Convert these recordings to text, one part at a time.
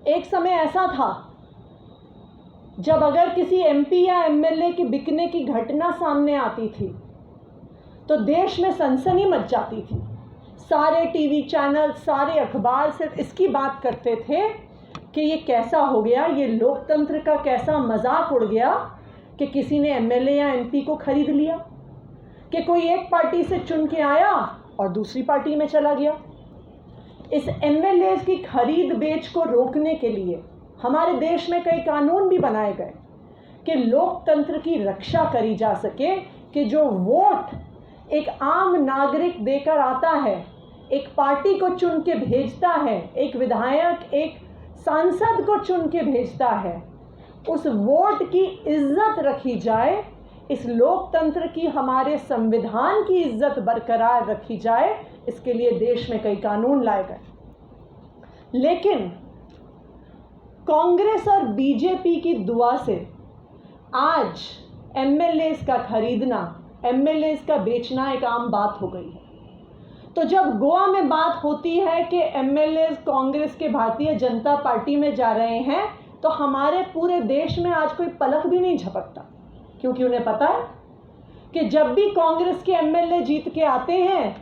एक समय ऐसा था जब अगर किसी एमपी या एमएलए की बिकने की घटना सामने आती थी तो देश में सनसनी मच जाती थी। सारे टीवी चैनल, सारे अखबार सिर्फ इसकी बात करते थे कि ये कैसा हो गया, ये लोकतंत्र का कैसा मजाक उड़ गया कि किसी ने एमएलए या एमपी को खरीद लिया, कि कोई एक पार्टी से चुन के आया और दूसरी पार्टी में चला गया। इस एमएलए की खरीद बेच को रोकने के लिए हमारे देश में कई कानून भी बनाए गए कि लोकतंत्र की रक्षा करी जा सके, कि जो वोट एक आम नागरिक देकर आता है, एक पार्टी को चुन के भेजता है, एक विधायक, एक सांसद को चुन के भेजता है, उस वोट की इज्जत रखी जाए, इस लोकतंत्र की, हमारे संविधान की इज्जत बरकरार रखी जाए। इसके लिए देश में कई कानून लाए गए। लेकिन कांग्रेस और बीजेपी की दुआ से आज एमएलए का खरीदना, एमएलए का बेचना एक आम बात हो गई है। तो जब गोवा में बात होती है कि एमएलए कांग्रेस के भारतीय जनता पार्टी में जा रहे हैं, तो हमारे पूरे देश में आज कोई पलक भी नहीं झपकता, क्योंकि उन्हें पता है कि जब भी कांग्रेस के एमएलए जीत के आते हैं,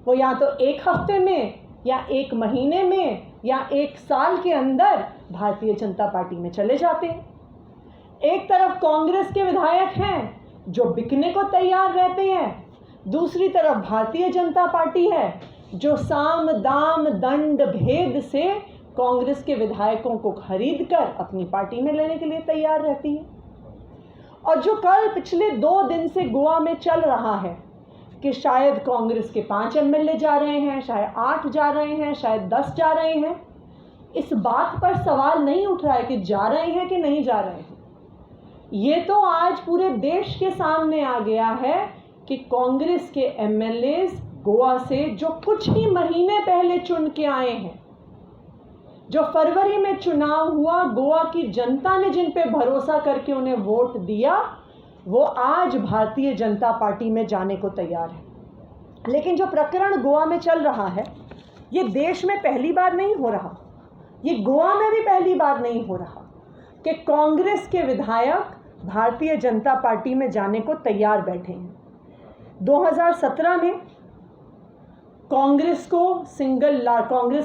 वो या तो एक हफ्ते में या एक महीने में या एक साल के अंदर भारतीय जनता पार्टी में चले जाते हैं। एक तरफ कांग्रेस के विधायक हैं जो बिकने को तैयार रहते हैं, दूसरी तरफ भारतीय जनता पार्टी है जो साम दाम दंड भेद से कांग्रेस के विधायकों को खरीद कर अपनी पार्टी में लेने के लिए तैयार रहती है। और जो कल पिछले 2 दिन से गोवा में चल रहा है कि शायद कांग्रेस के 5 एमएलए जा रहे हैं, शायद 8 जा रहे हैं, शायद 10 जा रहे हैं, इस बात पर सवाल नहीं उठ रहा है कि जा रहे हैं कि नहीं जा रहे हैं। ये तो आज पूरे देश के सामने आ गया है कि कांग्रेस के एमएलए गोवा से जो कुछ ही महीने पहले चुन के आए हैं, जो फरवरी में चुनाव हुआ, गोवा की जनता ने जिन पे भरोसा करके उन्हें वोट दिया, वो आज भारतीय जनता पार्टी में जाने को तैयार है। लेकिन जो प्रकरण गोवा में चल रहा है, ये देश में पहली बार नहीं हो रहा, ये गोवा में भी पहली बार नहीं हो रहा कि कांग्रेस के विधायक भारतीय जनता पार्टी में जाने को तैयार बैठे हैं। 2017 में कांग्रेस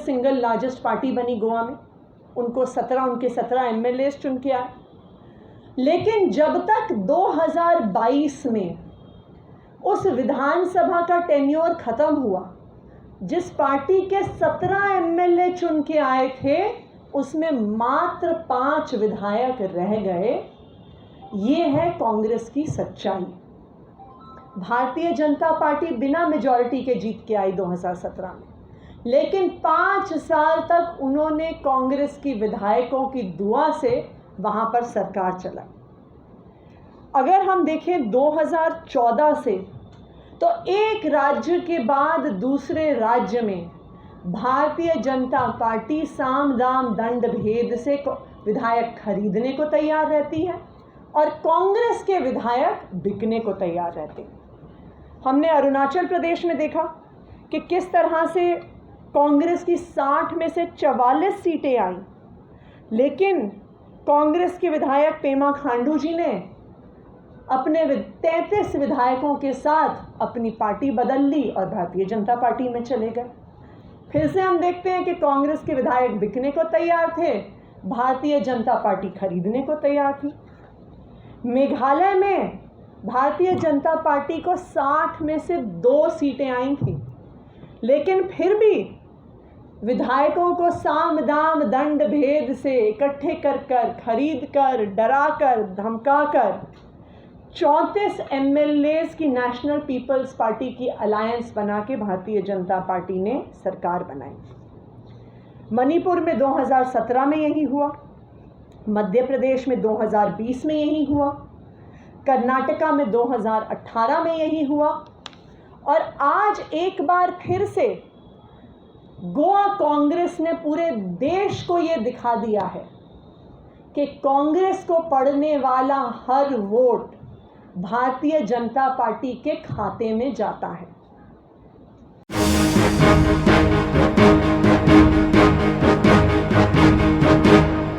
सिंगल लार्जेस्ट पार्टी बनी गोवा में, उनके 17 एमएलए चुन के आए। लेकिन जब तक 2022 में उस विधानसभा का टेन्योर खत्म हुआ, जिस पार्टी के 17 एमएलए चुन के आए थे, उसमें मात्र 5 विधायक रह गए। ये है कांग्रेस की सच्चाई। भारतीय जनता पार्टी बिना मेजॉरिटी के जीत के आई 2017 में, लेकिन 5 साल तक उन्होंने कांग्रेस की विधायकों की दुआ से वहां पर सरकार चलाई। अगर हम देखें 2014 से, तो एक राज्य के बाद दूसरे राज्य में भारतीय जनता पार्टी साम दाम दंड भेद से विधायक खरीदने को तैयार रहती है और कांग्रेस के विधायक बिकने को तैयार रहते हैं। हमने अरुणाचल प्रदेश में देखा कि किस तरह से कांग्रेस की 60 में से 44 सीटें आई, लेकिन कांग्रेस के विधायक पेमा खांडू जी ने अपने 33 विधायकों के साथ अपनी पार्टी बदल ली और भारतीय जनता पार्टी में चले गए। फिर से हम देखते हैं कि कांग्रेस के विधायक बिकने को तैयार थे, भारतीय जनता पार्टी खरीदने को तैयार थी। मेघालय में भारतीय जनता पार्टी को 60 में से 2 सीटें आई थी, लेकिन फिर भी विधायकों को साम दाम दंड भेद से इकट्ठे कर खरीद कर, डरा कर, धमका कर 34 एमएलए की नेशनल पीपल्स पार्टी की अलायंस बना के भारतीय जनता पार्टी ने सरकार बनाई। मणिपुर में 2017 में यही हुआ, मध्य प्रदेश में 2020 में यही हुआ, कर्नाटका में 2018 में यही हुआ, और आज एक बार फिर से गोवा कांग्रेस ने पूरे देश को ये दिखा दिया है कि कांग्रेस को पड़ने वाला हर वोट भारतीय जनता पार्टी के खाते में जाता है।